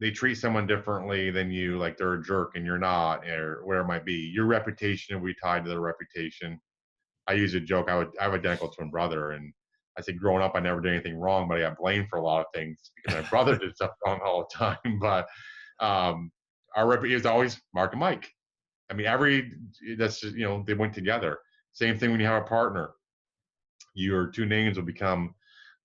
they treat someone differently than you, like they're a jerk and you're not, or whatever it might be, your reputation will be tied to their reputation. I use a joke. I have an identical twin brother, and I said growing up I never did anything wrong, but I got blamed for a lot of things because my brother did stuff wrong all the time. But um, our rep is always Mark and Mike. I mean, that's just, they went together. Same thing when you have a partner. Your two names will become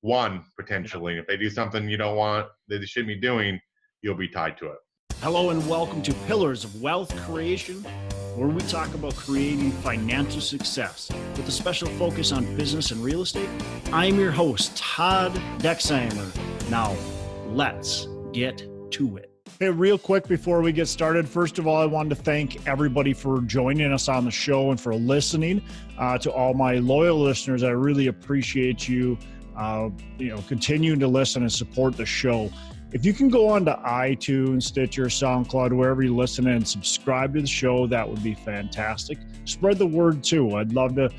one potentially. If they do something you don't want, they shouldn't be doing, you'll be tied to it. Hello and welcome to Pillars of Wealth Creation, where we talk about creating financial success with a special focus on business and real estate. I'm your host, Todd Dexheimer. Now, let's get to it. Hey, real quick before we get started, first of all, I wanted to thank everybody for joining us on the show and for listening. To all my loyal listeners, I really appreciate you, continuing to listen and support the show. If you can go on to iTunes, Stitcher, SoundCloud, wherever you listen and subscribe to the show, that would be fantastic. Spread the word too. I'd love to,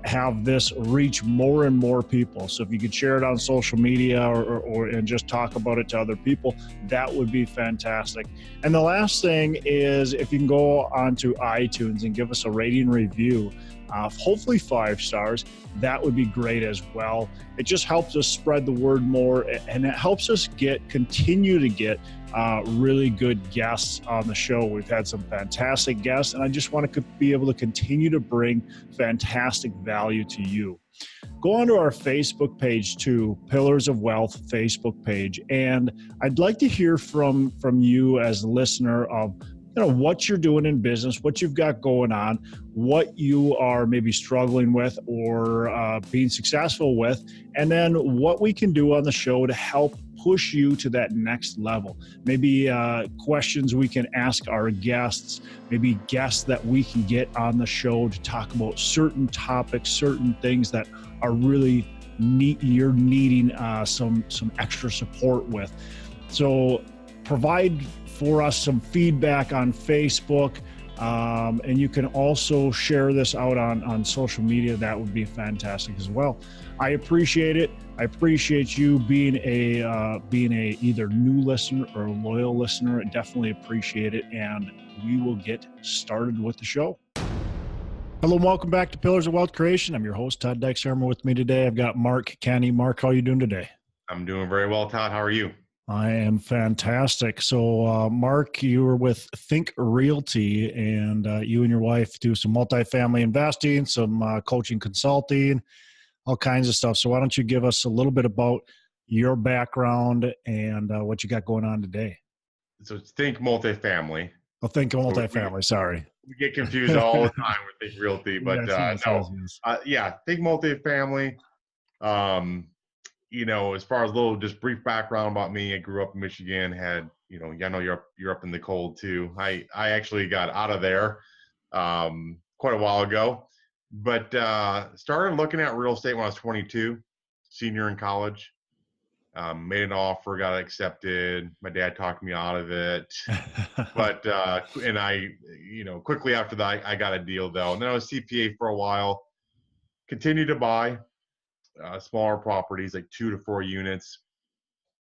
have this reach more and more people. So if you could share it on social media or and just talk about it to other people, that would be fantastic. And the last thing is if you can go onto iTunes and give us a rating review, hopefully 5 stars, that would be great as well. It just helps us spread the word more, and it helps us continue to get really good guests on the show. We've had some fantastic guests, and I just want to be able to continue to bring fantastic value to you. Go onto our Facebook page too, Pillars of Wealth Facebook page, and I'd like to hear from you as a listener of what you're doing in business, what you've got going on, what you are maybe struggling with or being successful with, and then what we can do on the show to help push you to that next level. Maybe questions we can ask our guests, maybe guests that we can get on the show to talk about certain topics, certain things that are really you're needing some extra support with. So provide for us some feedback on Facebook, and you can also share this out on social media. That would be fantastic as well. I appreciate it. I appreciate you being a either new listener or a loyal listener. I definitely appreciate it, and we will get started with the show. Hello and welcome back to Pillars of Wealth Creation. I'm your host, Todd Dexheimer. With me today, I've got Mark Kenney. Mark, how are you doing today? I'm doing very well, Todd. How are you? I am fantastic. So, Mark, you were with Think Realty, and you and your wife do some multifamily investing, some coaching, consulting, all kinds of stuff. So why don't you give us a little bit about your background and what you got going on today? So it's Think Multifamily. Oh, Think Multifamily, sorry. We get confused all the time with Think Realty, but Yes. Think Multifamily. As far as just brief background about me, I grew up in Michigan, I know you're up in the cold too. I actually got out of there quite a while ago, but started looking at real estate when I was 22, senior in college. Made an offer, got accepted. My dad talked me out of it, but and I, quickly after that, I got a deal though, and then I was CPA for a while. Continued to buy smaller properties, like 2 to 4 units.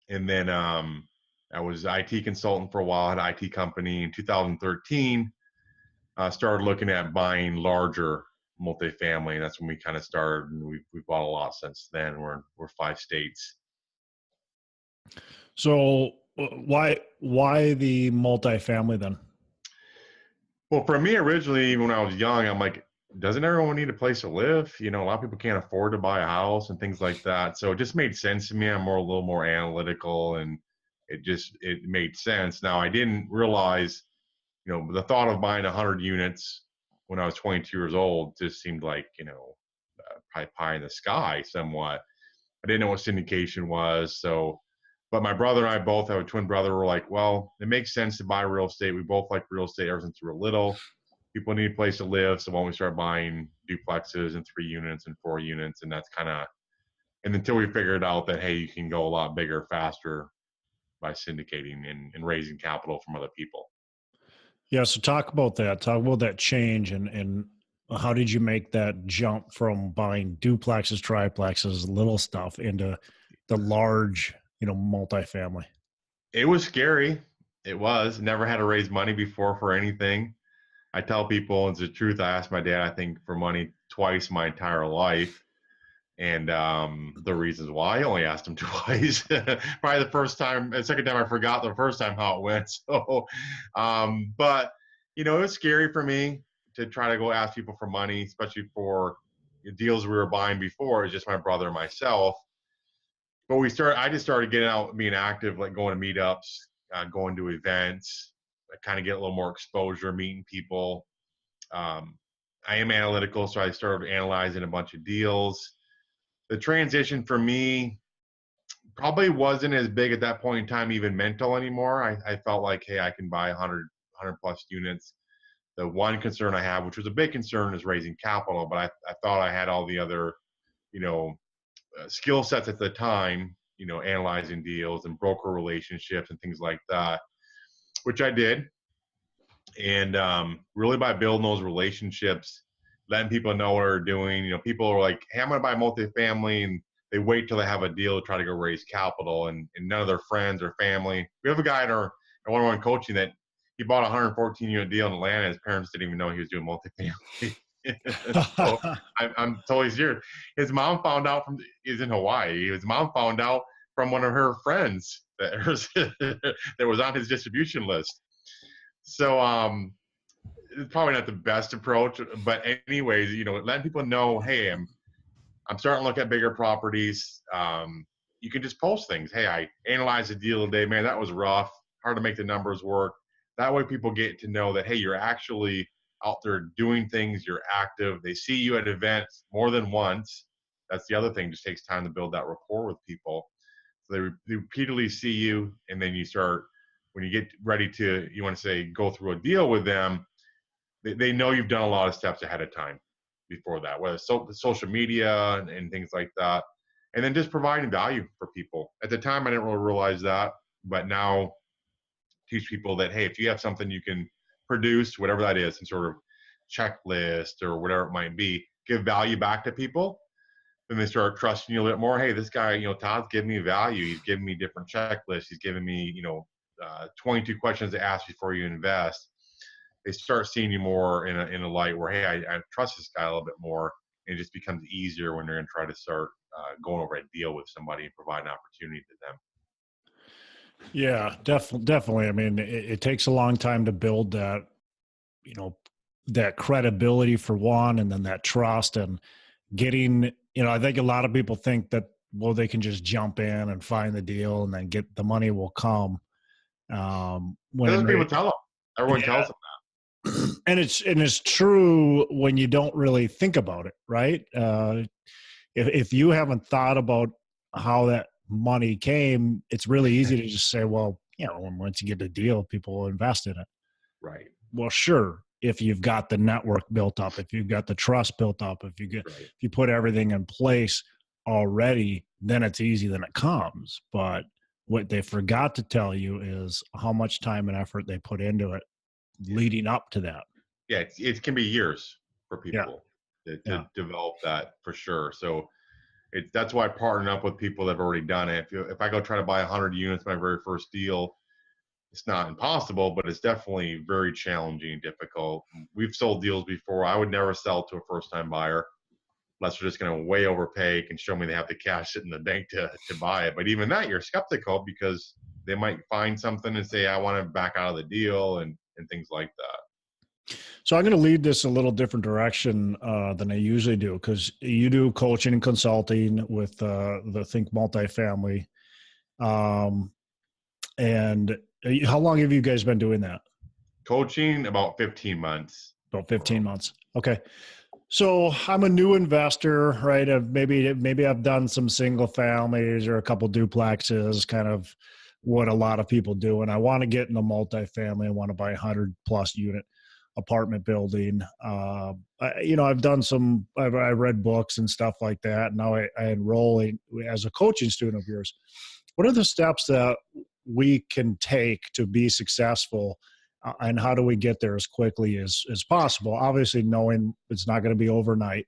And then I was IT consultant for a while, had an IT company. In 2013, started looking at buying larger multifamily. And that's when we kind of started, and we've bought a lot since then. We're 5 states. So why the multifamily then? Well, for me originally, when I was young, I'm like, doesn't everyone need a place to live? A lot of people can't afford to buy a house and things like that. So it just made sense to me. I'm a little more analytical, and it made sense. Now, I didn't realize, the thought of buying 100 units when I was 22 years old just seemed like, probably pie in the sky somewhat. I didn't know what syndication was. So, but my brother and I both have a twin brother. We're like, well, it makes sense to buy real estate. We both like real estate ever since we were little. People need a place to live. So when we start buying duplexes and 3 units and 4 units, and that's and until we figured out that, hey, you can go a lot bigger, faster by syndicating and raising capital from other people. Yeah. So talk about that. Talk about that change and how did you make that jump from buying duplexes, triplexes, little stuff into the large, multifamily? It was scary. It was. Never had to raise money before for anything. I tell people, it's the truth. I asked my dad, I think, for money twice my entire life. And the reasons why I only asked him twice. Probably the first time, the second time I forgot the first time how it went. So, but it was scary for me to try to go ask people for money, especially for deals we were buying before. It's just my brother and myself. But I just started getting out, being active, like going to meetups, going to events, kind of get a little more exposure, meeting people. Um, I am analytical, so I started analyzing a bunch of deals. The transition for me probably wasn't as big at that point in time, even mental anymore. I felt like, hey, I can buy 100 plus units. The one concern I have, which was a big concern, is raising capital, but I thought I had all the other, skill sets at the time, analyzing deals and broker relationships and things like that, which I did. And really by building those relationships, letting people know what they're doing. People are like, hey, I'm going to buy multifamily, and they wait till they have a deal to try to go raise capital, and none of their friends or family. We have a guy in our one-on-one coaching that he bought a 114 unit deal in Atlanta. His parents didn't even know he was doing multifamily. So I'm totally serious. His mom found out he's in Hawaii. His mom found out from one of her friends that was on his distribution list. So it's probably not the best approach, but anyways, letting people know, hey, I'm starting to look at bigger properties. You can just post things. Hey, I analyzed a deal today, man. That was rough. Hard to make the numbers work. That way people get to know that, hey, you're actually out there doing things. You're active. They see you at events more than once. That's the other thing. It just takes time to build that rapport with people. So they repeatedly see you, and then you start, when you get ready to, you want to say, go through a deal with them, they know you've done a lot of steps ahead of time before that, whether it's social media and things like that. And then just providing value for people. At the time, I didn't really realize that, but now teach people that, hey, if you have something you can produce, whatever that is, some sort of checklist or whatever it might be, give value back to people. Then they start trusting you a little bit more. Hey, this guy, Todd's giving me value. He's giving me different checklists. He's giving me, 22 questions to ask before you invest. They start seeing you more in a light where, hey, I trust this guy a little bit more. And it just becomes easier when they're going to try to start going over a deal with somebody and provide an opportunity to them. Yeah, definitely. I mean, it takes a long time to build that, that credibility for one, and then that trust, and getting, I think a lot of people think that, well, they can just jump in and find the deal and then get the money will come. When people tell them, everyone tells them that. And it's true when you don't really think about it, right? If you haven't thought about how that money came, it's really easy to just say, well, once you get the deal, people will invest in it. Right. Well, sure. If you've got the network built up, if you've got the trust built up, if you put everything in place already, then it's easy, then it comes. But what they forgot to tell you is how much time and effort they put into it leading up to that. Yeah, it can be years for people to develop that, for sure. So that's why I partner up with people that have already done it. If I go try to buy 100 units, my very first deal, it's not impossible, but it's definitely very challenging and difficult. We've sold deals before. I would never sell to a first-time buyer unless they're just going to way overpay, can show me they have the cash sitting in the bank to buy it. But even that, you're skeptical because they might find something and say, I want to back out of the deal and things like that. So I'm going to lead this a little different direction than I usually do, because you do coaching and consulting with the Think Multifamily. And how long have you guys been doing that? Coaching about 15 months. About 15 months. Okay. So I'm a new investor, right? Maybe I've done some single families or a couple duplexes, kind of what a lot of people do. And I want to get in the multifamily. I want to buy 100+ unit apartment building. I've done I read books and stuff like that. Now I enroll as a coaching student of yours. What are the steps that we can take to be successful, and how do we get there as quickly as possible? Obviously, knowing it's not going to be overnight.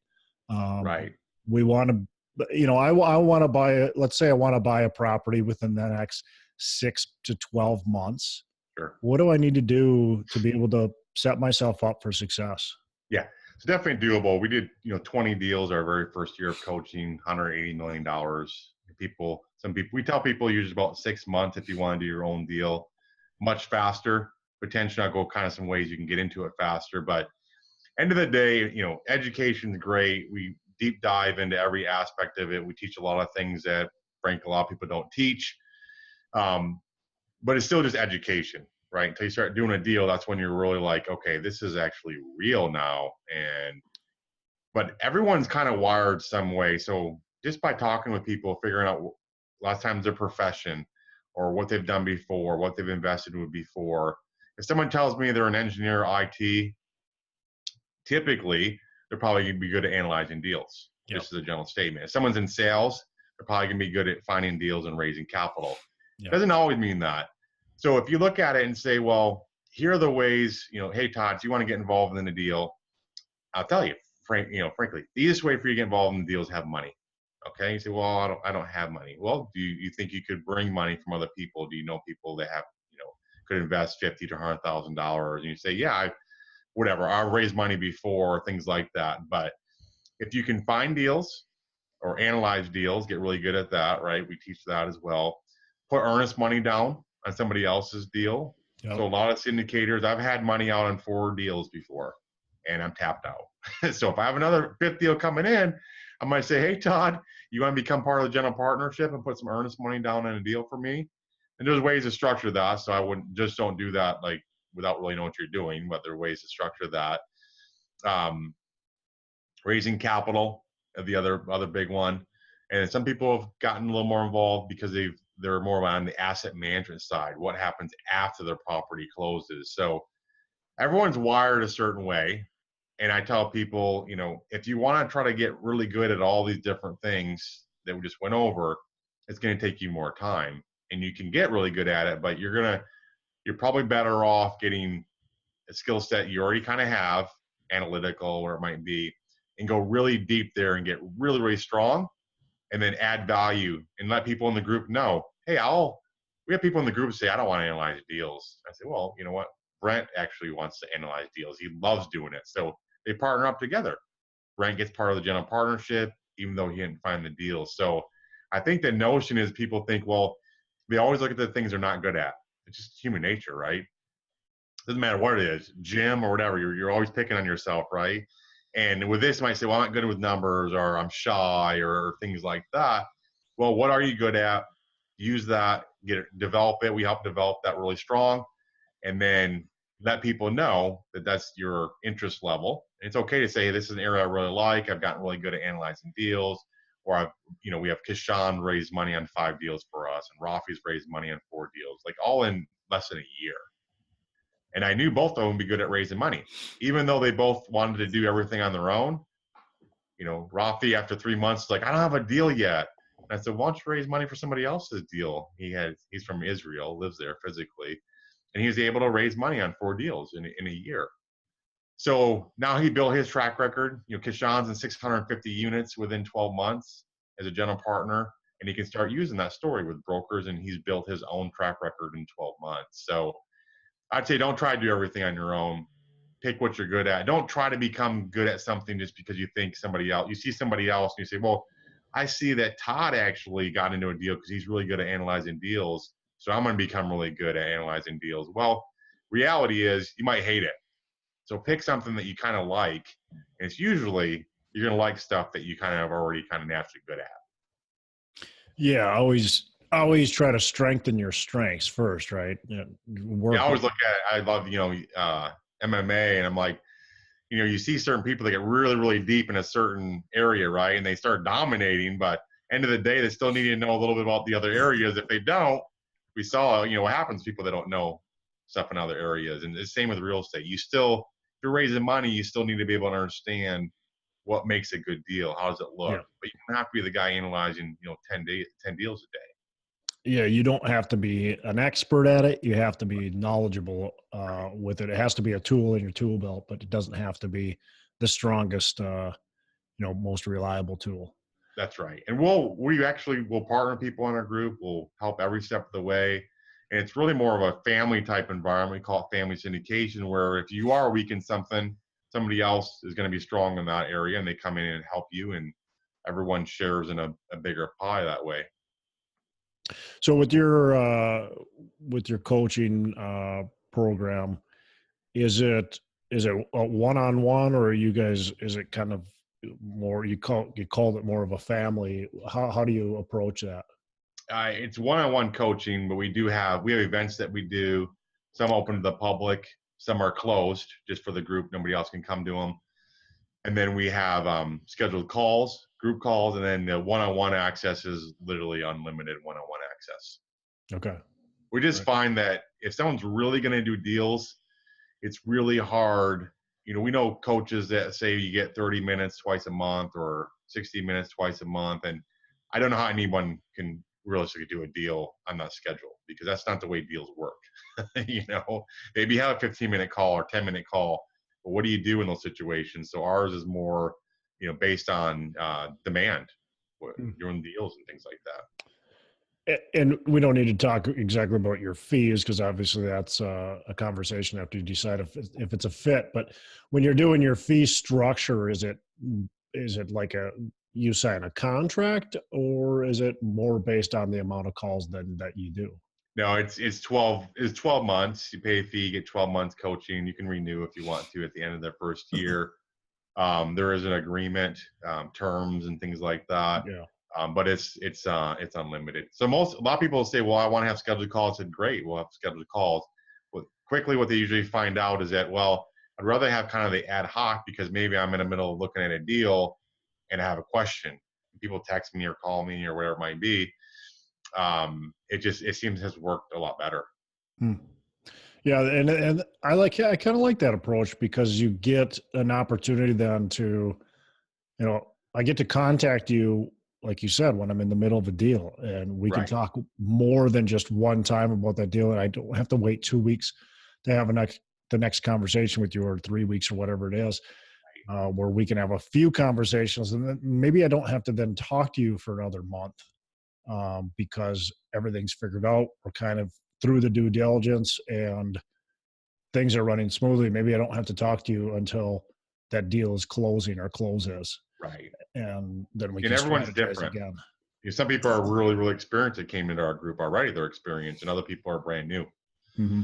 Right. We want to, I want to buy let's say I want to buy a property within the next 6 to 12 months. Sure. What do I need to do to be able to set myself up for success? Yeah, it's definitely doable. We did, 20 deals our very first year of coaching, $180 million. Some people, we tell people use about 6 months if you want to do your own deal, much faster. Potentially, I'll go kind of some ways you can get into it faster. But end of the day, education's great. We deep dive into every aspect of it. We teach a lot of things that, frankly, a lot of people don't teach. But it's still just education, right? Until you start doing a deal, that's when you're really like, okay, this is actually real now. But everyone's kind of wired some way. So just by talking with people, figuring out a lot of times their profession or what they've done before, what they've invested with before. If someone tells me they're an engineer, IT, typically they're probably going to be good at analyzing deals. Yep. Just as a general statement. If someone's in sales, they're probably going to be good at finding deals and raising capital. Yep. Doesn't always mean that. So if you look at it and say, well, here are the ways, hey, Todd, do you want to get involved in a deal? I'll tell you, frankly, the easiest way for you to get involved in the deal is have money. Okay. You say, well, I don't have money. Well, do you think you could bring money from other people? Do you know people that have, could invest $50,000 to $100,000? And you say, yeah, whatever. I've raised money before, things like that. But if you can find deals or analyze deals, get really good at that, right? We teach that as well. Put earnest money down on somebody else's deal. Yep. So a lot of syndicators, I've had money out on 4 deals before and I'm tapped out. So if I have another 5th deal coming in, I might say, hey, Todd, you want to become part of the general partnership and put some earnest money down on a deal for me? And there's ways to structure that. So I wouldn't don't do that like without really knowing what you're doing, but there are ways to structure that. Raising capital, the other big one. And some people have gotten a little more involved because they're more on the asset management side. What happens after their property closes? So everyone's wired a certain way. And I tell people, if you want to try to get really good at all these different things that we just went over, it's going to take you more time. And you can get really good at it, but you're probably better off getting a skill set you already kind of have, analytical, or it might be, and go really deep there and get really, really strong, and then add value and let people in the group know, hey, we have people in the group say, I don't want to analyze deals. I say, well, you know what? Brent actually wants to analyze deals. He loves doing it. So they partner up together. Brent gets part of the general partnership, even though he didn't find the deal. So I think the notion is people think, well, they always look at the things they're not good at. It's just human nature, right? Doesn't matter what it is, gym or whatever, you're always picking on yourself, right? And with this, you might say, well, I'm not good with numbers, or I'm shy, or things like that. Well, what are you good at? Use that, develop it. We help develop that really strong, and then let people know that that's your interest level. And it's okay to say, hey, this is an area I really like. I've gotten really good at analyzing deals, or we have Kishan raised money on 5 deals for us, and Rafi's raised money on 4 deals, like all in less than a year. And I knew both of them would be good at raising money, even though they both wanted to do everything on their own. Rafi, after 3 months, like, I don't have a deal yet. And I said, why don't you raise money for somebody else's deal? He's from Israel, lives there physically, and he was able to raise money on 4 deals in a year. So now he built his track record. Kishan's in 650 units within 12 months as a general partner, and he can start using that story with brokers, and he's built his own track record in 12 months. So I'd say don't try to do everything on your own. Pick what you're good at. Don't try to become good at something just because you think you see somebody else and you say, well, I see that Todd actually got into a deal because he's really good at analyzing deals, so I'm going to become really good at analyzing deals. Well, reality is you might hate it. So pick something that you kind of like, and it's usually you're going to like stuff that you kind of already kind of naturally good at. Yeah, always try to strengthen your strengths first, right? I always look at it. I love, MMA, and I'm like, you see certain people that get really, really deep in a certain area, right? And they start dominating, but end of the day, they still need to know a little bit about the other areas. If they don't, we saw, what happens to people that don't know stuff in other areas. And the same with real estate. If you're raising money, you still need to be able to understand what makes a good deal. How does it look? Yeah. But you don't have to be the guy analyzing, 10 deals a day. Yeah, you don't have to be an expert at it. You have to be knowledgeable with it. It has to be a tool in your tool belt, but it doesn't have to be the strongest, most reliable tool. That's right. And we actually will partner people in our group. We'll help every step of the way. And it's really more of a family type environment. We call it family syndication, where if you are weak in something, somebody else is going to be strong in that area and they come in and help you, and everyone shares in a bigger pie that way. So with your coaching program, is it a one-on-one, or are you guys, is it kind of more, you called it more of a family? How do you approach that? It's one-on-one coaching, but we have events that we do. Some open to the public, some are closed just for the group. Nobody else can come to them. And then we have scheduled calls, group calls, and then the one-on-one access is literally unlimited one-on-one access. Okay. We just Right. find that if someone's really going to do deals, it's really hard. We know coaches that say you get 30 minutes twice a month or 60 minutes twice a month. And I don't know how anyone can realistically do a deal on that schedule, because that's not the way deals work. Maybe you have a 15-minute call or 10-minute call, but what do you do in those situations? So ours is more, based on demand, doing deals and things like that. And we don't need to talk exactly about your fees, because obviously that's a conversation after you decide if it's a fit. But when you're doing your fee structure, is it like you sign a contract, or is it more based on the amount of calls that you do? No, it's 12 months. You pay a fee, you get 12 months coaching. You can renew if you want to at the end of their first year. There is an agreement, terms and things like that. Yeah. But it's unlimited. So a lot of people say, well, I want to have scheduled calls. I said, great, we'll have scheduled calls. But quickly what they usually find out is that, well, I'd rather have kind of the ad hoc, because maybe I'm in the middle of looking at a deal and I have a question. People text me or call me or whatever it might be. It seems has worked a lot better. Yeah, and I kind of like that approach, because you get an opportunity then to, I get to contact you, like you said, when I'm in the middle of a deal, and we can Right. talk more than just one time about that deal, and I don't have to wait 2 weeks to have the next conversation with you, or 3 weeks, or whatever it is, where we can have a few conversations, and then maybe I don't have to then talk to you for another month, because everything's figured out. We're kind of through the due diligence and things are running smoothly. Maybe I don't have to talk to you until that deal is closing or closes. Right. And then we And can everyone's strategize different. again. Some people are really, really experienced that came into our group already, they're experienced, and other people are brand new. Mm-hmm.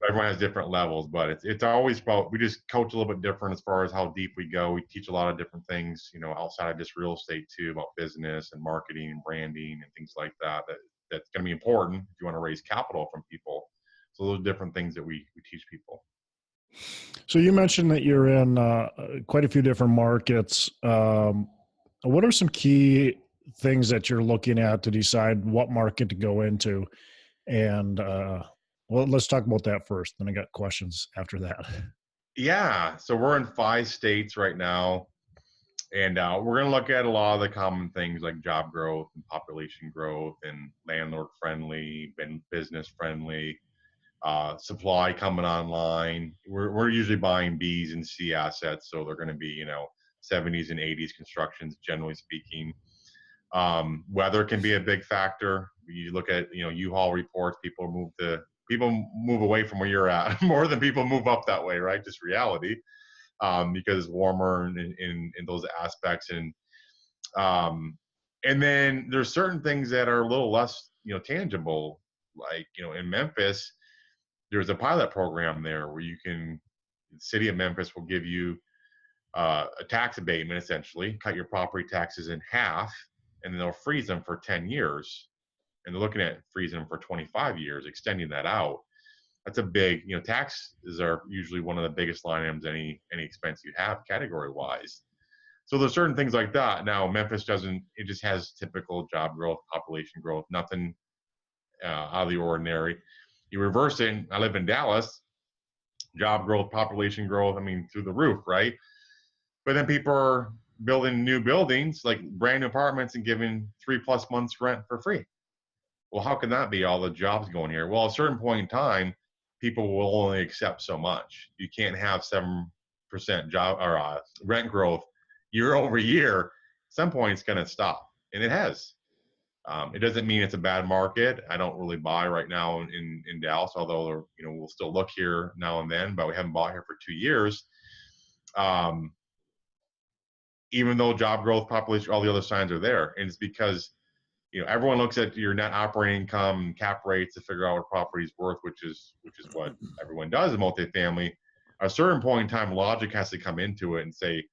Everyone has different levels, but it's always about, we just coach a little bit different as far as how deep we go. We teach a lot of different things, outside of just real estate too, about business and marketing and branding and things like that. That's going to be important if you want to raise capital from people. So those are different things that we teach people. So you mentioned that you're in quite a few different markets. What are some key things that you're looking at to decide what market to go into? And well, let's talk about that first. Then I got questions after that. Yeah. So we're in 5 states right now. And we're going to look at a lot of the common things like job growth and population growth and landlord friendly, business friendly, supply coming online. We're usually buying B's and C assets, so they're going to be 70s and 80s constructions, generally speaking. Weather can be a big factor. You look at U-Haul reports. People move away from where you're at more than people move up that way, right? Just reality. Because it's warmer in those aspects, and then there's certain things that are a little less tangible, like in Memphis there's a pilot program there where the city of Memphis will give you a tax abatement, essentially cut your property taxes in half, and then they'll freeze them for 10 years, and they're looking at freezing them for 25 years, extending that out. That's a big, taxes are usually one of the biggest line items any expense you have category wise. So there's certain things like that. Now Memphis doesn't, it just has typical job growth, population growth, nothing out of the ordinary. You reverse it, I live in Dallas, job growth, population growth, through the roof, right? But then people are building new buildings, like brand new apartments, and giving 3+ months rent for free. Well, how can that be? All the jobs going here. Well, at a certain point in time, people will only accept so much. You can't have 7% job or rent growth year over year. At some point, it's going to stop. and it has. It doesn't mean it's a bad market. I don't really buy right now in Dallas, although we'll still look here now and then, but we haven't bought here for 2 years. Even though job growth, population, all the other signs are there, and it's because everyone looks at your net operating income, cap rates to figure out what property is worth, which is what everyone does in multifamily. At a certain point in time, logic has to come into it and say,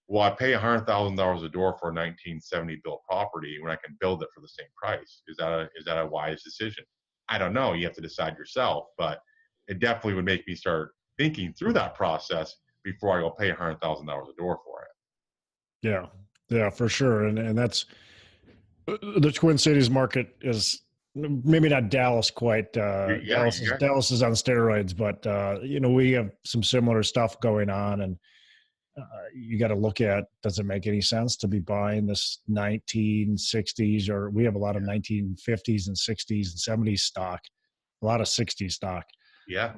well, I pay $100,000 a door for a 1970 built property when I can build it for the same price. Is that a wise decision? I don't know. You have to decide yourself, but it definitely would make me start thinking through that process before I go pay $100,000 a door for it. Yeah, for sure. And that's the Twin Cities market is maybe not Dallas quite. Dallas is on steroids, but we have some similar stuff going on, and you got to look at, does it make any sense to be buying this 1960s, or we have a lot of 1950s and 60s and 70s stock, a lot of 60s stock. Yeah.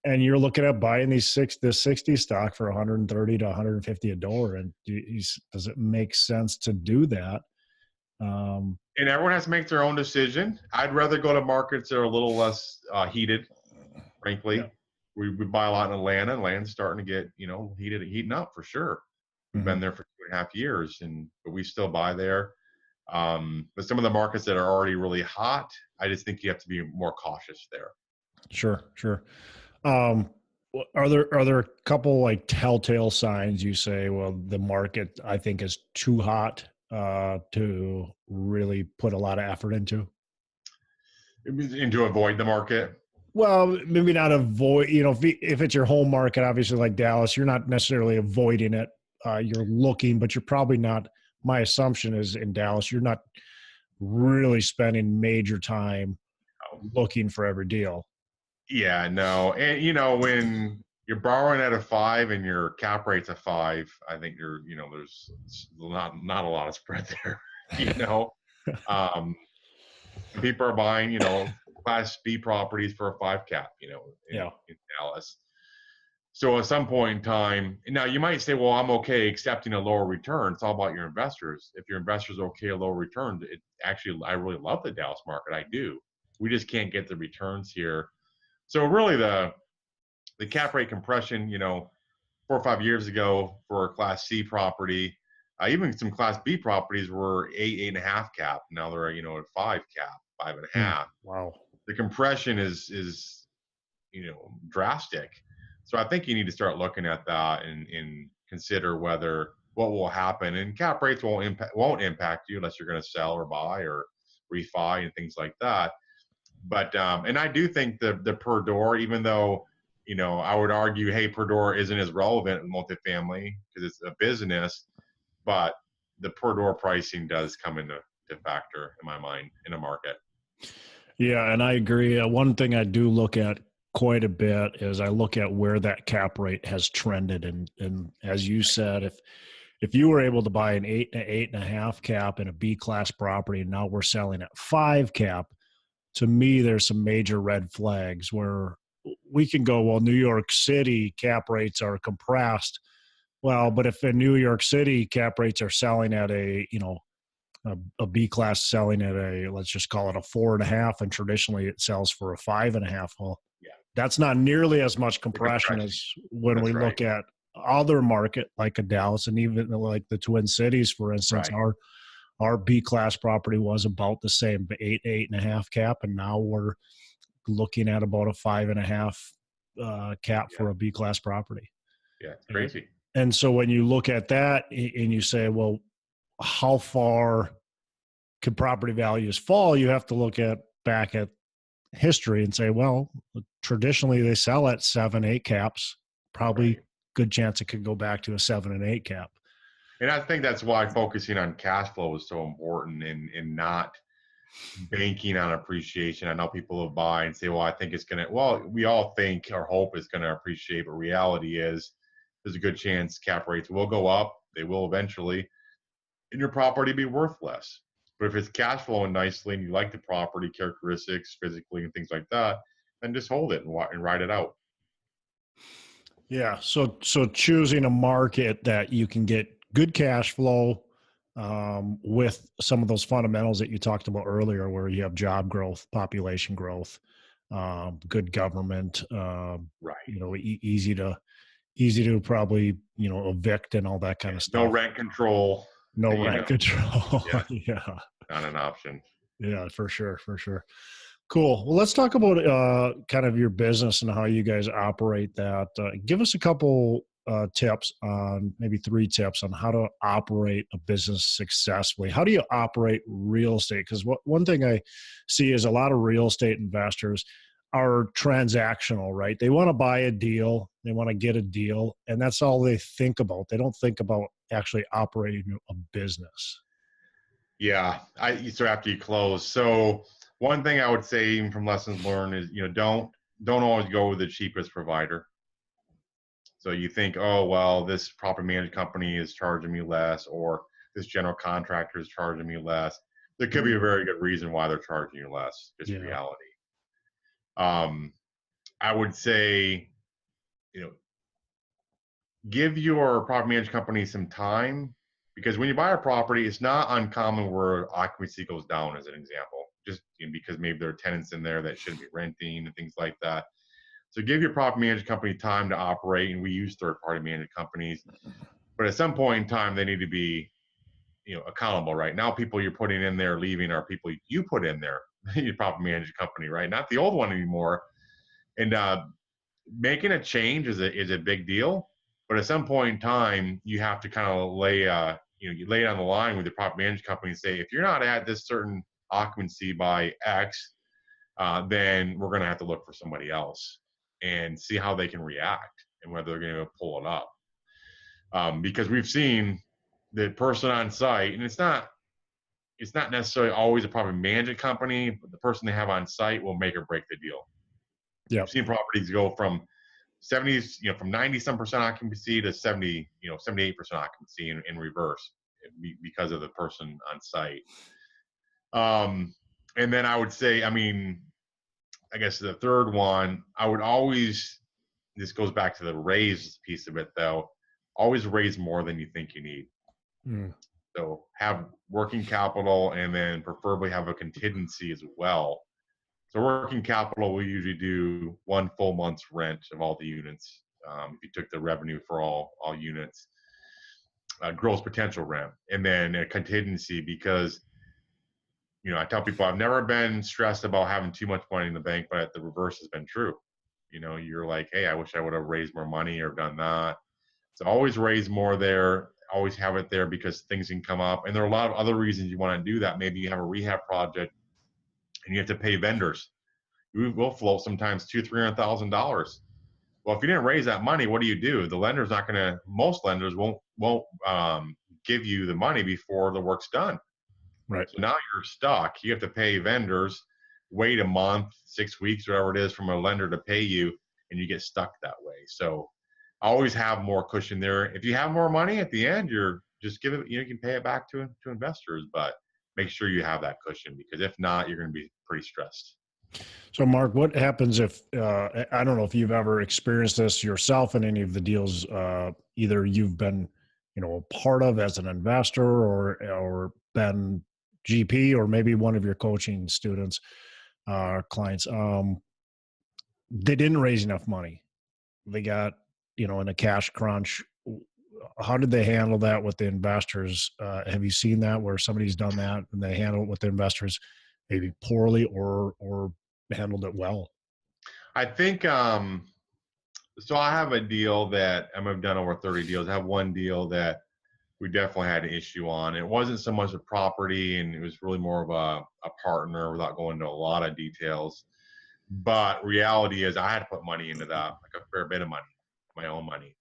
And you're looking at buying this 60s stock for 130 to 150 a door. And does it make sense to do that? And everyone has to make their own decision. I'd rather go to markets that are a little less heated, frankly. Yeah. We buy a lot in Atlanta. Atlanta's starting to get, heating up for sure. We've been there for 2.5 years, but we still buy there. But some of the markets that are already really hot, I just think you have to be more cautious there. Sure. Are there a couple like telltale signs you say, well, the market I think is too hot to really put a lot of effort into? And to avoid the market? Well, maybe not avoid, if it's your home market, obviously like Dallas, you're not necessarily avoiding it. You're looking, but you're probably not, my assumption is in Dallas, you're not really spending major time looking for every deal. Yeah, no. And, when you're borrowing at a 5 and your cap rate's a 5, I think there's not a lot of spread there, people are buying, Class B properties for a 5 cap, in Dallas. So at some point in time, now you might say, well, I'm okay accepting a lower return. It's all about your investors. If your investors are okay a lower return, I really love the Dallas market. I do. We just can't get the returns here. So really the cap rate compression, 4 or 5 years ago for a Class C property, even some Class B properties were 8.5 cap. Now they're, at 5 cap, 5.5. Wow. The compression is drastic. So I think you need to start looking at that and consider what will happen. And cap rates won't impact you unless you're going to sell or buy or refi and things like that. But and I do think the per door, even though I would argue, hey, per door isn't as relevant in multifamily because it's a business, but the per door pricing does come into factor in my mind in a market. Yeah, and I agree. One thing I do look at quite a bit is I look at where that cap rate has trended, and as you said, if you were able to buy an 8.5 cap in a B class property, and now we're selling at 5 cap, to me, there's some major red flags where we can go, well, New York City cap rates are compressed. Well, but if in New York City cap rates are selling at a B class selling at let's just call it a 4.5, and traditionally it sells for a 5.5. Well, yeah, that's not nearly as much compression as when we look at other market like a Dallas, and even like the Twin Cities, for instance. Right. Our B class property was about the same, 8.5 cap, and now we're looking at about a 5.5 cap for a B class property. Yeah, it's crazy. And so when you look at that and you say, well, how far could property values fall? You have to look back at history and say, well, traditionally they sell at 7-8 caps. Probably good chance it could go back to a 7 and 8 cap. And I think that's why focusing on cash flow is so important and not banking on appreciation. I know people will buy and say, well, I think it's going to, well, we all think or hope it's going to appreciate, but reality is there's a good chance cap rates will go up. They will eventually, and your property be worth less. But if it's cash flowing nicely and you like the property characteristics physically and things like that, then just hold it and ride it out. Yeah. So choosing a market that you can get good cash flow, with some of those fundamentals that you talked about earlier, where you have job growth, population growth, good government, Right. easy to probably, evict and all that kind of No stuff. rent control. No You rent know, control. yeah, Yeah. not an option. Yeah, for sure. For sure. Cool. Well, let's talk about kind of your business and how you guys operate that. Give us a couple tips on maybe 3 tips on how to operate a business successfully. How do you operate real estate? Because one thing I see is a lot of real estate investors are transactional, right? They want to buy a deal, they want to get a deal, and that's all they think about. They don't think about actually operating a business. Yeah. So after you close. So one thing I would say, even from lessons learned, is, don't always go with the cheapest provider. So you think, oh, well, this property management company is charging me less, or this general contractor is charging me less. There could be a very good reason why they're charging you less, just Yeah. reality. Um, I would say, you know, give your property management company some time, because when you buy a property, it's not uncommon where occupancy goes down, as an example, just because maybe there are tenants in there that shouldn't be renting and things like that. So give your property management company time to operate, and we use third-party management companies. But at some point in time, they need to be, accountable. Right now, people you're putting in there leaving are people you put in there, your property management company, right? Not the old one anymore. And making a change is a big deal. But at some point in time, you have to kind of you lay it on the line with the property management company and say, if you're not at this certain occupancy by X, then we're going to have to look for somebody else and see how they can react and whether they're going to pull it up. Because we've seen the person on site, and it's not necessarily always a property management company, but the person they have on site will make or break the deal. We've Yep. seen properties go from 70s, from 90 some percent occupancy to 70, 78% occupancy in reverse because of the person on site. And then I would say, I guess the third one, I would always, this goes back to the raise piece of it though, always raise more than you think you need. Mm. So have working capital, and then preferably have a contingency as well. So working capital, we usually do 1 full month's rent of all the units. If you took the revenue for all units, gross potential rent, and then a contingency, because I tell people I've never been stressed about having too much money in the bank, but the reverse has been true. You're like, hey, I wish I would have raised more money or done that. So always raise more there, always have it there, because things can come up. And there are a lot of other reasons you want to do that. Maybe you have a rehab project and you have to pay vendors. We will float sometimes $200,000-$300,000. Well, if you didn't raise that money, what do? The lender's not going to. Most lenders won't give you the money before the work's done. Right. So now you're stuck. You have to pay vendors, wait a month, 6 weeks, whatever it is, from a lender to pay you, and you get stuck that way. So always have more cushion there. If you have more money at the end, you're just give it. You can pay it back to investors, but make sure you have that cushion, because if not, you're going to be pretty stressed. So, Mark, what happens if I don't know if you've ever experienced this yourself in any of the deals, either you've been, a part of as an investor, or been GP, or maybe one of your coaching students, clients. They didn't raise enough money. They got, in a cash crunch. How did they handle that with the investors? Have you seen that where somebody's done that and they handle it with the investors maybe poorly, or handled it well? I think so. I have a deal that I've done over 30 deals. I have one deal that we definitely had an issue on. It wasn't so much a property, and it was really more of a partner, without going into a lot of details. But reality is, I had to put money into that, like a fair bit of money, my own money.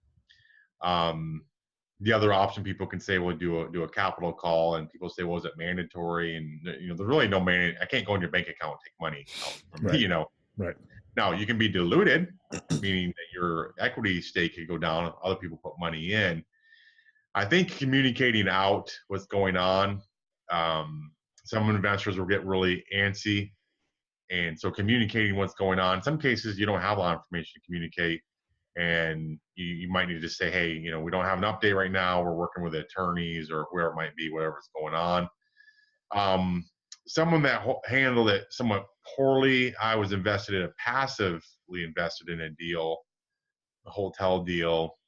The other option people can say, well, do a capital call, and people say, well, is it mandatory? And there's really no mandate. I can't go in your bank account and take money out from Right. me. Right. Now you can be diluted, meaning that your equity stake could go down if other people put money in. I think communicating out what's going on. Some investors will get really antsy, and so communicating what's going on. In some cases, you don't have a lot of information to communicate, and you might need to just say, hey, you know, we don't have an update right now. We're working with attorneys or whoever it might be, whatever's going on. Someone that handled it somewhat poorly, I was passively invested in a deal, a hotel deal,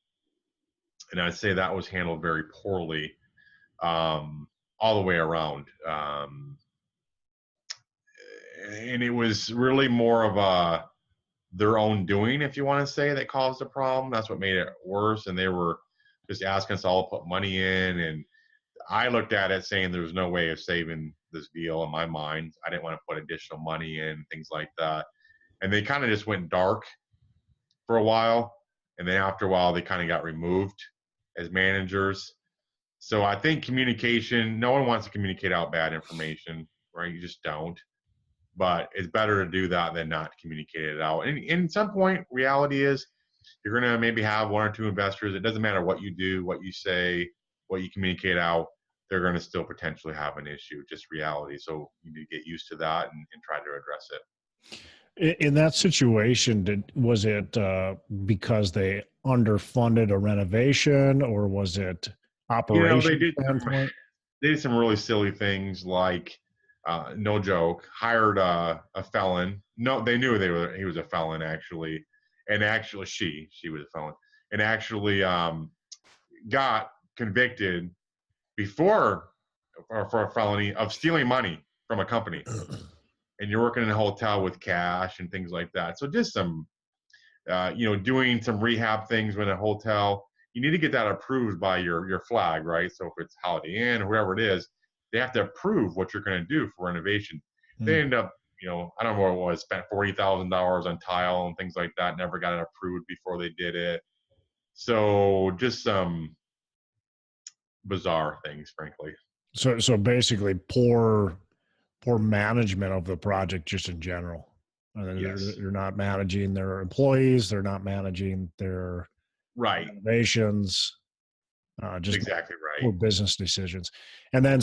and I'd say that was handled very poorly, all the way around. And it was really more of their own doing, if you want to say, that caused the problem. That's what made it worse. And they were just asking us all to put money in. And I looked at it saying there was no way of saving this deal in my mind. I didn't want to put additional money in, things like that. And they kind of just went dark for a while. And then after a while, they kind of got removed as managers. So I think communication, no one wants to communicate out bad information, right? You just don't. But it's better to do that than not communicate it out. And in some point, reality is you're going to maybe have one or two investors. It doesn't matter what you do, what you say, what you communicate out. They're going to still potentially have an issue, just reality. So you need to get used to that and try to address it. In that situation, was it because they underfunded a renovation, or was it operation? You know, they did some really silly things, like, no joke, hired a felon. No, they knew he was a felon, actually. And actually she was a felon, and actually got convicted before for a felony of stealing money from a company. And you're working in a hotel with cash and things like that. So just some, doing some rehab things in a hotel. You need to get that approved by your flag, right? So if it's Holiday Inn or whoever it is, they have to approve what you're going to do for renovation. They end up, I don't know what it was, spent $40,000 on tile and things like that, never got it approved before they did it. So just some bizarre things, frankly. So basically poor management of the project just in general. Yes. They're not managing their employees. They're not managing their renovations. Just exactly right. Poor business decisions. And then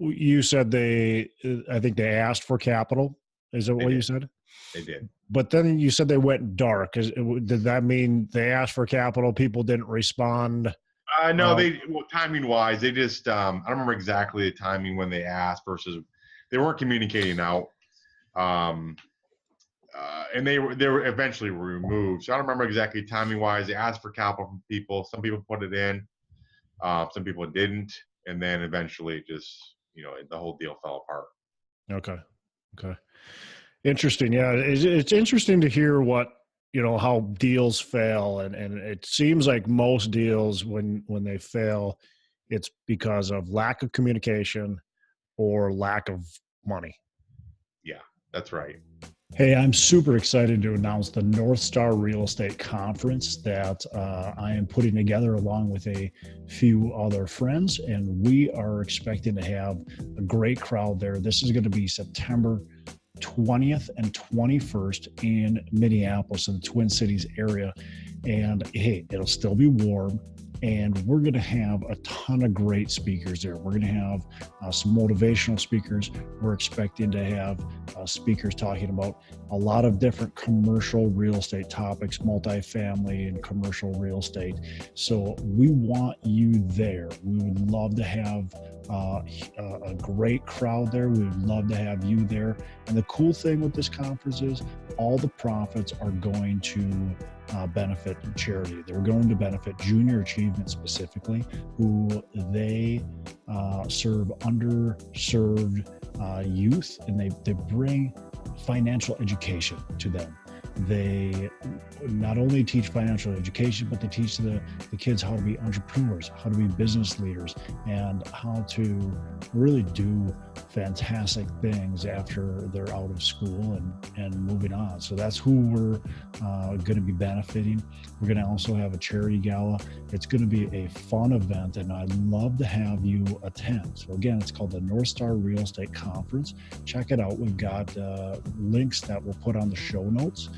you said I think they asked for capital. Is that what you said? They did. But then you said they went dark. Did that mean they asked for capital? People didn't respond? No, timing wise, they just, I don't remember exactly the timing when they asked versus they weren't communicating out. And they were eventually removed. So I don't remember exactly timing wise. They asked for capital from people. Some people put it in. Some people didn't. And then eventually just, the whole deal fell apart. Okay. Interesting. Yeah. It's interesting to hear how deals fail. And it seems like most deals, when they fail, it's because of lack of communication or lack of money. Yeah, that's right. Hey, I'm super excited to announce the North Star Real Estate Conference that I am putting together along with a few other friends, and we are expecting to have a great crowd there. This is going to be September 20th and 21st in Minneapolis, in the Twin Cities area. And hey, it'll still be warm. And we're going to have a ton of great speakers there. We're going to have some motivational speakers. We're expecting to have speakers talking about a lot of different commercial real estate topics, multifamily and commercial real estate. So we want you there. We would love to have a great crowd there. We would love to have you there. And the cool thing with this conference is all the profits are going to benefit charity. They're going to benefit Junior Achievement specifically, who they serve underserved youth, and they bring financial education to them. They not only teach financial education, but they teach the kids how to be entrepreneurs, how to be business leaders, and how to really do fantastic things after they're out of school and moving on. So that's who we're going to be benefiting. We're going to also have a charity gala. It's going to be a fun event, and I'd love to have you attend. So again, it's called the North Star Real Estate Conference. Check it out. We've got links that we'll put on the show notes.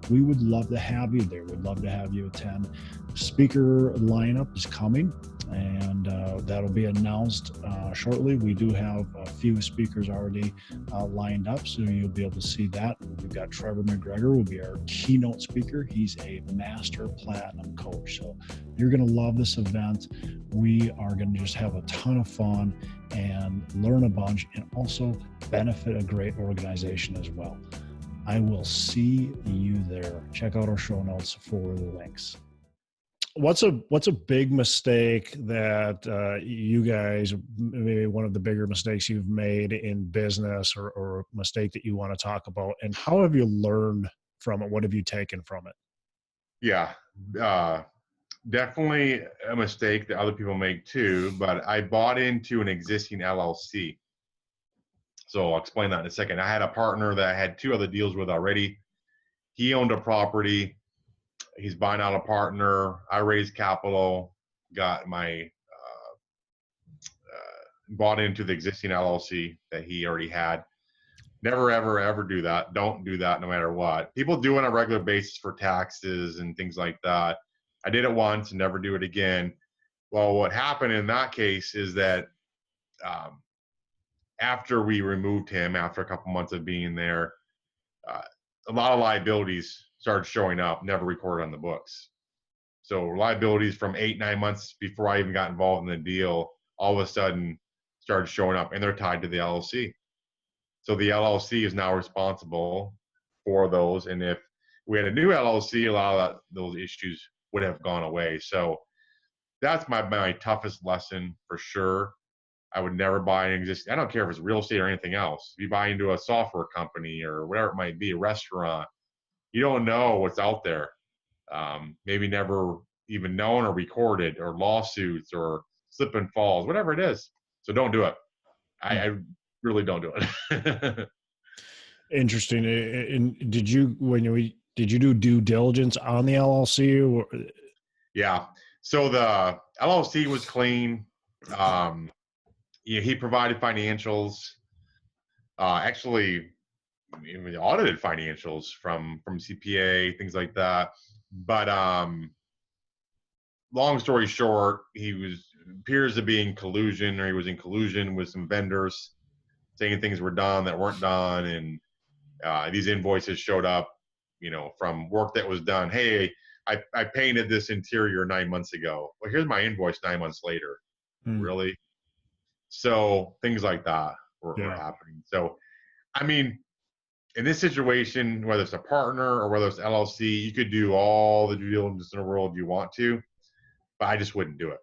we would love to have you there. We'd love to have you attend. Speaker lineup is coming, and that'll be announced shortly. We do have a few speakers already lined up, so you'll be able to see that. We've got Trevor McGregor will be our keynote speaker. He's a master platinum coach, so you're going to love this event. We are going to just have a ton of fun and learn a bunch, and also benefit a great organization as well. I will see you there. Check out our show notes for the links. What's a big mistake that you guys, maybe one of the bigger mistakes you've made in business, or a mistake that you want to talk about, and how have you learned from it? What have you taken from it? Yeah, definitely a mistake that other people make too, but I bought into an existing LLC. So I'll explain that in a second. I had a partner that I had 2 other deals with already. He owned a property. He's buying out a partner. I raised capital, got my bought into the existing LLC that he already had. Never, ever, ever do that. Don't do that no matter what. People do it on a regular basis for taxes and things like that. I did it once and never do it again. Well, what happened in that case is that after we removed him, after a couple months of being there, a lot of liabilities started showing up, never recorded on the books. So liabilities from 8-9 months before I even got involved in the deal, all of a sudden started showing up, and they're tied to the LLC. So the LLC is now responsible for those. And if we had a new LLC, a lot of those issues would have gone away. So that's my toughest lesson for sure. I would never buy an existing, I don't care if it's real estate or anything else. If you buy into a software company or whatever it might be, a restaurant, you don't know what's out there. Maybe never even known or recorded, or lawsuits or slip and falls, whatever it is. So don't do it. I really don't do it. Interesting. And did you do due diligence on the LLC? Yeah. So the LLC was clean. He provided financials. Actually, even audited financials from CPA, things like that. But long story short, he appears to be in collusion, or he was in collusion with some vendors, saying things were done that weren't done, and these invoices showed up, from work that was done. Hey, I painted this interior 9 months ago. Well, here's my invoice 9 months later. Really? So things like that were happening. So, I mean, in this situation, whether it's a partner or whether it's LLC, you could do all the due diligence in the world you want to, but I just wouldn't do it.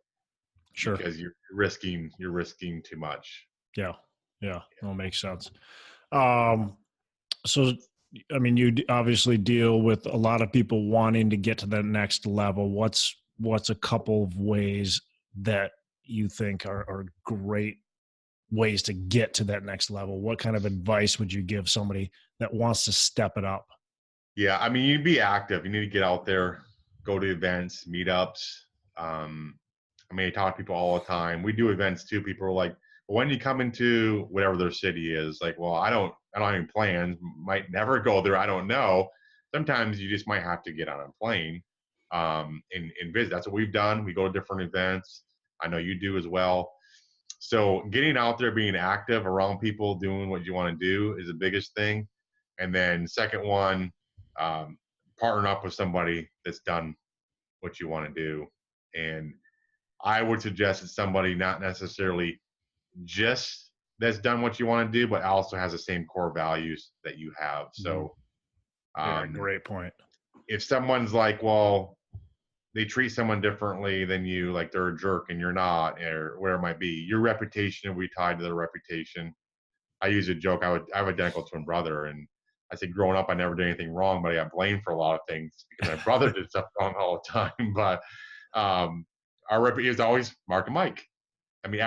Sure. Because you're risking too much. Yeah. That makes sense. So, I mean, you obviously deal with a lot of people wanting to get to that next level. What's a couple of ways that you think are great ways to get to that next level? What kind of advice would you give somebody that wants to step it up? Yeah, I mean, you be active. You need to get out there, go to events, meetups. I talk to people all the time. We do events too. People are like, well, when you come into whatever their city is, like, well, I don't have any plans, might never go there. I don't know. Sometimes you just might have to get on a plane and visit. That's what we've done. We go to different events. I know you do as well. So getting out there, being active around people, doing what you want to do is the biggest thing. And then second one, partnering up with somebody that's done what you want to do. And I would suggest it's somebody not necessarily just that's done what you want to do, but also has the same core values that you have. So great point. If someone's like, well, they treat someone differently than you, like they're a jerk and you're not, or where it might be, your reputation will be tied to their reputation. I use a joke. I have an identical twin brother, and I said growing up I never did anything wrong, but I got blamed for a lot of things because my brother did stuff wrong all the time. But our reputation is always Mark and Mike. I mean,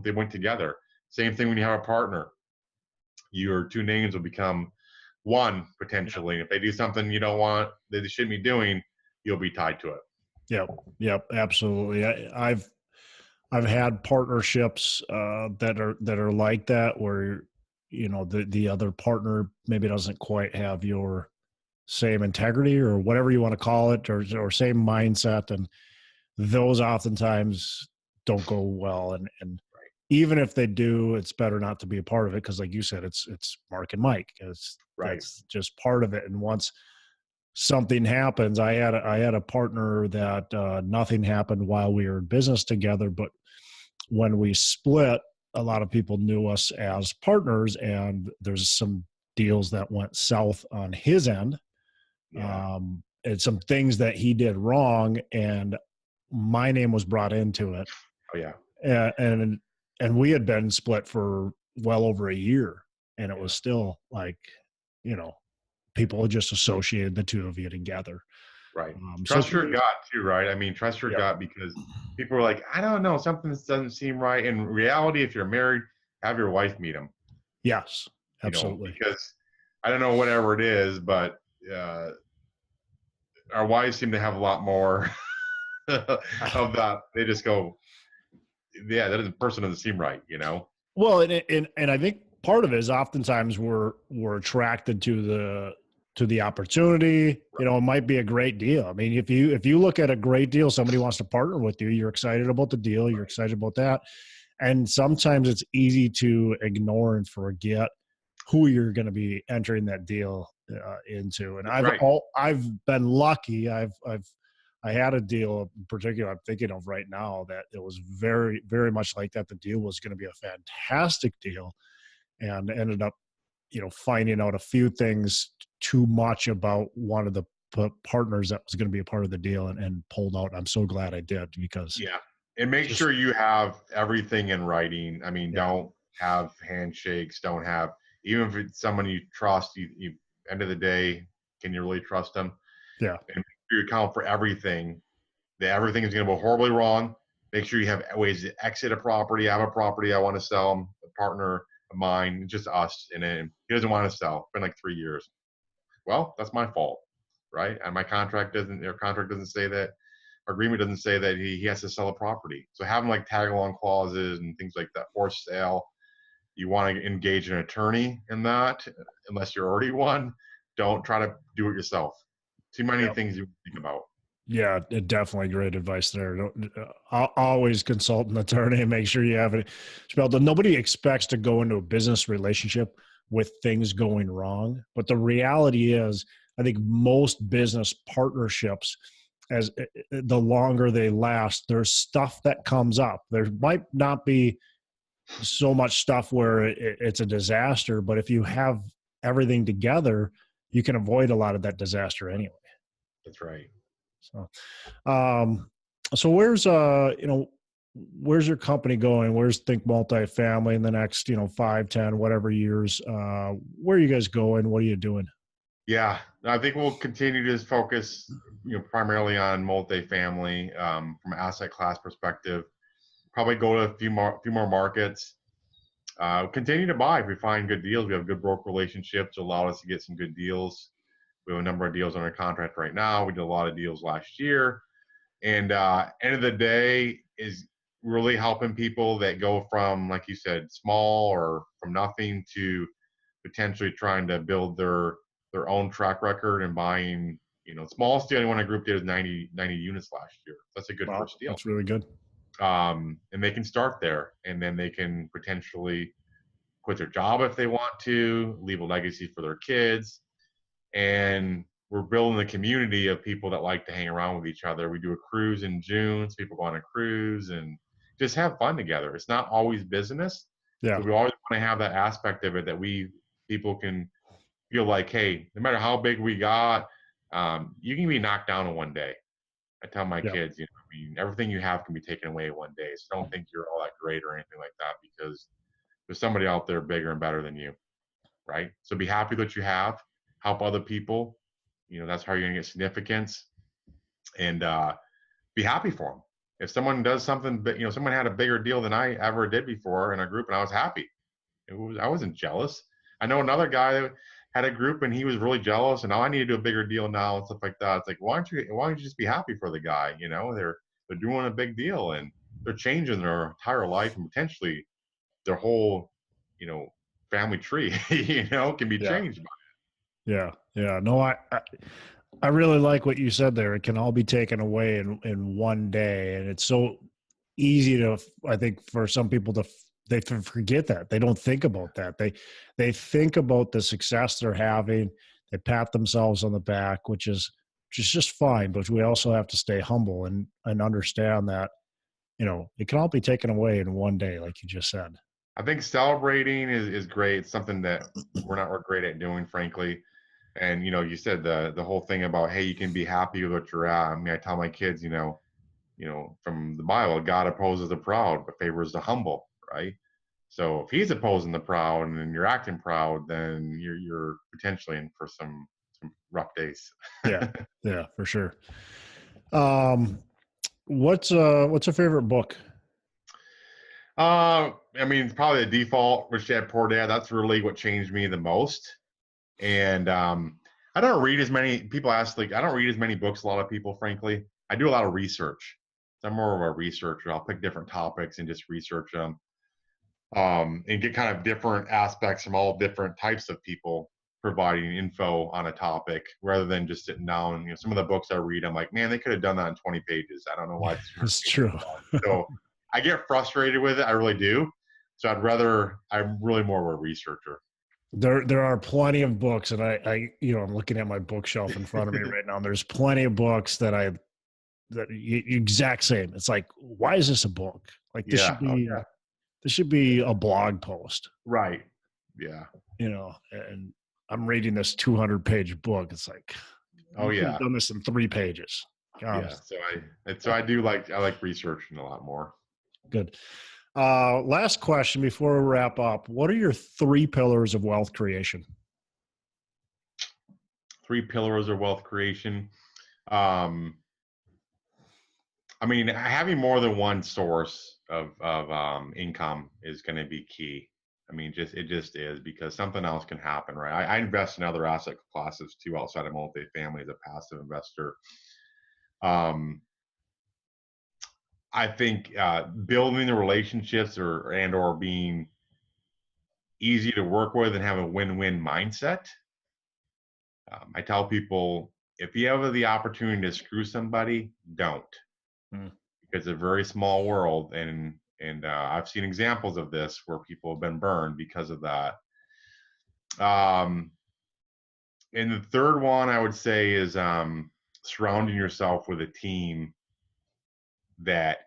they went together. Same thing when you have a partner. Your two names will become one potentially. Yeah. If they do something you don't want, that they shouldn't be doing, you'll be tied to it. Yep, absolutely. I've had partnerships that are like that, where the other partner maybe doesn't quite have your same integrity or whatever you want to call it, or same mindset, and those oftentimes don't go well. And Right. even if they do, it's better not to be a part of it, because like you said, it's Mark and Mike. Right. That's just part of it. And once something happens, I had a partner that nothing happened while we were in business together, but when we split, a lot of people knew us as partners, and there's some deals that went south on his end, Yeah. and some things that he did wrong, and my name was brought into it. Oh yeah. And we had been split for well over a year, and it Yeah. was still like, you know, people just associated the two of you together. Right. So it's Trust your really, gut too, right? I mean, trust your yeah, gut, because people are like, I don't know, something doesn't seem right. In reality, if you're married, have your wife meet them, yes, absolutely. because I don't know whatever it is, but uh, our wives seem to have a lot more of that. They just go, yeah, that person doesn't seem right. Well, and I think part of it is oftentimes we're attracted to the opportunity. It might be a great deal. I mean, if you look at a great deal, somebody wants to partner with you, you're excited about the deal, you're excited about that. And sometimes it's easy to ignore and forget who you're going to be entering that deal into. And That's right. I've been lucky. I had a deal in particular I'm thinking of right now that it was very, very much like that. The deal was going to be a fantastic deal, and ended up, finding out a few things too much about one of the partners that was going to be a part of the deal, and pulled out. I'm so glad I did, because Yeah. And make just, sure you have everything in writing. I mean, yeah, don't have handshakes, don't have, even if it's someone you trust, end of the day, can you really trust them? yeah, And make sure you account for everything, that everything is going to go horribly wrong. Make sure you have ways to exit a property. I have a property I want to sell. A partner of mine, just us, and then he doesn't want to sell. It's been like 3 years. Well, that's my fault, right? And my contract doesn't, their contract doesn't say that, our agreement doesn't say that he has to sell a property. So having like tag along clauses and things like that for sale, you want to engage an attorney in that, unless you're already one. Don't try to do it yourself. Too many yeah. things you think about. Yeah, definitely great advice there. Always consult an attorney and make sure you have it spelled. Nobody expects to go into a business relationship with things going wrong, but the reality is, I think most business partnerships, as the longer they last, there's stuff that comes up. There might not be so much stuff where it's a disaster, but if you have everything together, you can avoid a lot of that disaster anyway. That's right. So. Um, so where's your company going? Where's Think Multifamily in the next, 5, 10, whatever years? Where are you guys going? What are you doing? Yeah, I think we'll continue to focus, primarily on multifamily, from an asset class perspective. Probably go to a few more markets. Continue to buy if we find good deals. We have good broker relationships to allow us to get some good deals. We have a number of deals under contract right now. We did a lot of deals last year, and end of the day is really helping people that go from, like you said, small or from nothing to potentially trying to build their own track record and buying. Smallest deal anyone in a group did is 90 units last year. That's a good Wow, first deal. that's really good. And they can start there, and then they can potentially quit their job if they want to, leave a legacy for their kids. And we're building a community of people that like to hang around with each other. We do a cruise in June, so people go on a cruise and just have fun together. It's not always business. Yeah, So we always want to have that aspect of it, that people can feel like, hey, no matter how big we got, you can be knocked down in one day. I tell my yeah, kids, I mean, everything you have can be taken away one day. So don't think you're all that great or anything like that, because there's somebody out there bigger and better than you, right? So be happy that you have, help other people. That's how you're gonna get significance, and be happy for them. If someone does something, but someone had a bigger deal than I ever did before in a group, and I was happy. I wasn't jealous. I know another guy that had a group and he was really jealous, and I need to do a bigger deal now and stuff like that. It's like, why don't you just be happy for the guy? They're doing a big deal, and they're changing their entire life and potentially their whole, you know, family tree, can be Yeah. changed. Yeah. Yeah. No, I really like what you said there. It can all be taken away in one day. And it's so easy to, I think, for some people they forget that. They don't think about that. They think about the success they're having. They pat themselves on the back, which is just fine. But we also have to stay humble and understand that, it can all be taken away in one day, like you just said. I think celebrating is great. It's something that we're great at doing, frankly. And you said the whole thing about, hey, you can be happy with what you're at. I mean, I tell my kids, from the Bible, God opposes the proud but favors the humble, right? So if he's opposing the proud and you're acting proud, then you're potentially in for some rough days. Yeah. Yeah, for sure. Um, what's a favorite book? I mean, probably the default, Rich Dad Poor Dad. That's really what changed me the most. And I don't read as many. People ask, like, I don't read as many books. A lot of people, frankly, I do a lot of research. So I'm more of a researcher. I'll pick different topics and just research them, and get kind of different aspects from all different types of people providing info on a topic, rather than just sitting down. Some of the books I read, I'm like, man, they could have done that in 20 pages. I don't know why it's 200 It's pages true. long. So I get frustrated with it. I really do. So I'm really more of a researcher. There are plenty of books, and I'm looking at my bookshelf in front of me right now. And there's plenty of books exact same. It's like, why is this a book? Like this Yeah. should be this should be a blog post, Right. Yeah. And I'm reading this 200-page book. It's like, Oh you could have yeah. done this in 3 pages. Yeah. Honestly. I like researching a lot more. Good. Last question before we wrap up. What are your 3 pillars of wealth creation? 3 pillars of wealth creation. Um, I mean, having more than one source of income is going to be key. I mean, it just is, because something else can happen, right? I invest in other asset classes too, outside of multifamily, as a passive investor. Um, I think building the relationships or being easy to work with and have a win-win mindset. I tell people, if you have the opportunity to screw somebody, don't. Hmm. Because it's a very small world, and I've seen examples of this where people have been burned because of that. And the third one I would say is surrounding yourself with a team that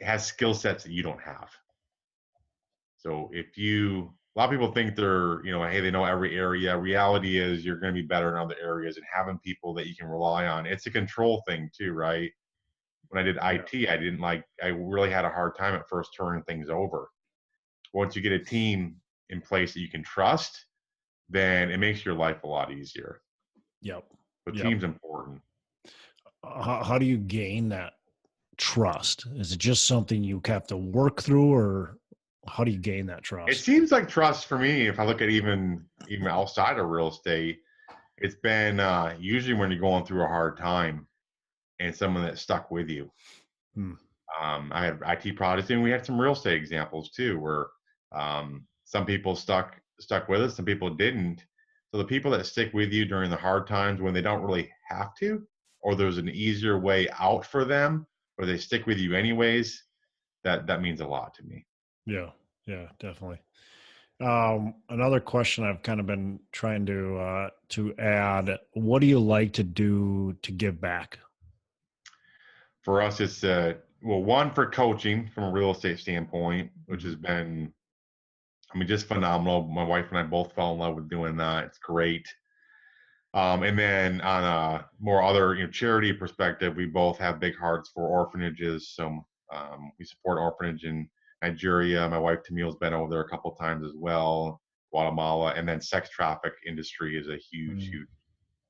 has skill sets that you don't have. So a lot of people think they're, hey, they know every area. Reality is you're going to be better in other areas, and having people that you can rely on. It's a control thing too, right? When I did IT, I really had a hard time at first turning things over. Once you get a team in place that you can trust, then it makes your life a lot easier. Yep. But Yep. team's important. How do you gain that trust? Is it just something you have to work through, or how do you gain that It trust? seems like trust for me, if I look at even outside of real estate, it's been usually when you're going through a hard time and someone that stuck with you. Hmm. I had IT projects, and we had some real estate examples too, where some people stuck with us, some people didn't. So the people that stick with you during the hard times when they don't really have to, or there's an easier way out for them, or they stick with you anyways, that means a lot to me. Yeah. Yeah, definitely. Another question I've kind of been trying to add: what do you like to do to give back? For us, it's one, for coaching from a real estate standpoint, which has been, I mean, just phenomenal. My wife and I both fell in love with doing that. It's great. And then on a more other charity perspective, we both have big hearts for orphanages. So we support orphanage in Nigeria. My wife Tamil's been over there a couple of times as well, Guatemala, and then sex traffic industry is a huge, huge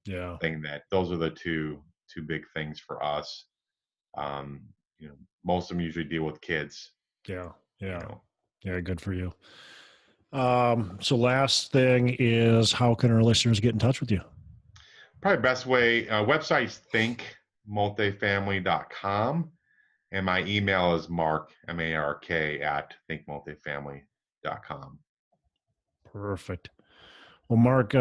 Yeah. thing. Those are the two big things for us. Um, most of them usually deal with kids. Yeah. Yeah. You know, Yeah. Good for you. So last thing is, how can our listeners get in touch with you? probably best way, website's thinkmultifamily.com. And my email is mark, MARK, at thinkmultifamily.com. Perfect. Well, Mark,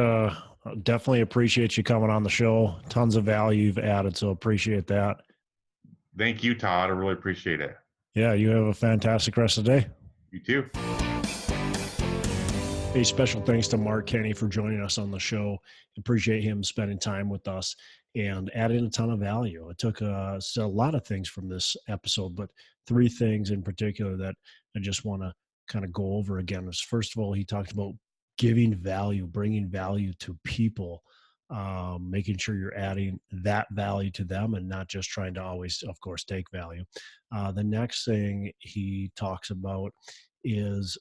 definitely appreciate you coming on the show. Tons of value you've added, so appreciate that. Thank you, Todd. I really appreciate it. Yeah, you have a fantastic rest of the day. You too. A special thanks to Mark Kenney for joining us on the show. Appreciate him spending time with us and adding a ton of value. It took a lot of things from this episode, but 3 things in particular that I just want to kind of go over again. Was, first of all, he talked about giving value, bringing value to people, making sure you're adding that value to them and not just trying to always, of course, take value. The next thing he talks about is,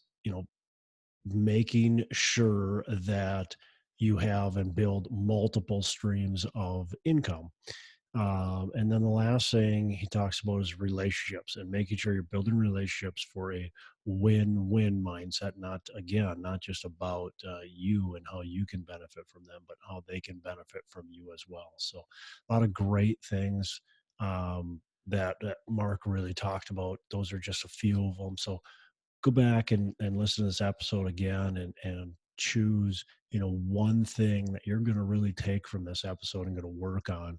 making sure that you have and build multiple streams of income. And then the last thing he talks about is relationships and making sure you're building relationships for a win-win mindset. Not just about you and how you can benefit from them, but how they can benefit from you as well. So a lot of great things that Mark really talked about. Those are just a few of them. So go back and listen to this episode again and choose, one thing that you're going to really take from this episode and going to work on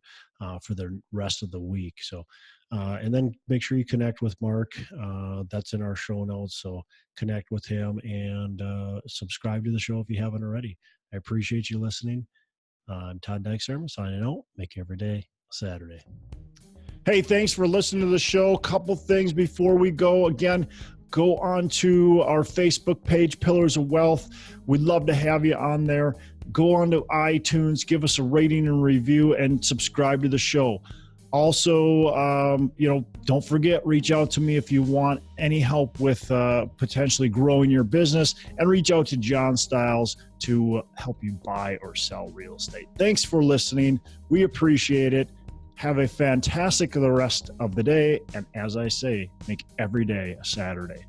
for the rest of the week. So, and then make sure you connect with Mark. That's in our show notes. So connect with him and subscribe to the show if you haven't already. I appreciate you listening. I'm Todd Dykstra, signing out. Make every day a Saturday. Hey, thanks for listening to the show. Couple things before we go. Again, go on to our Facebook page, Pillars of Wealth. We'd love to have you on there. Go on to iTunes, give us a rating and review, and subscribe to the show. Also, don't forget, reach out to me if you want any help with potentially growing your business, and reach out to John Stiles to help you buy or sell real estate. Thanks for listening. We appreciate it. Have a fantastic the rest of the day. And as I say, make every day a Saturday.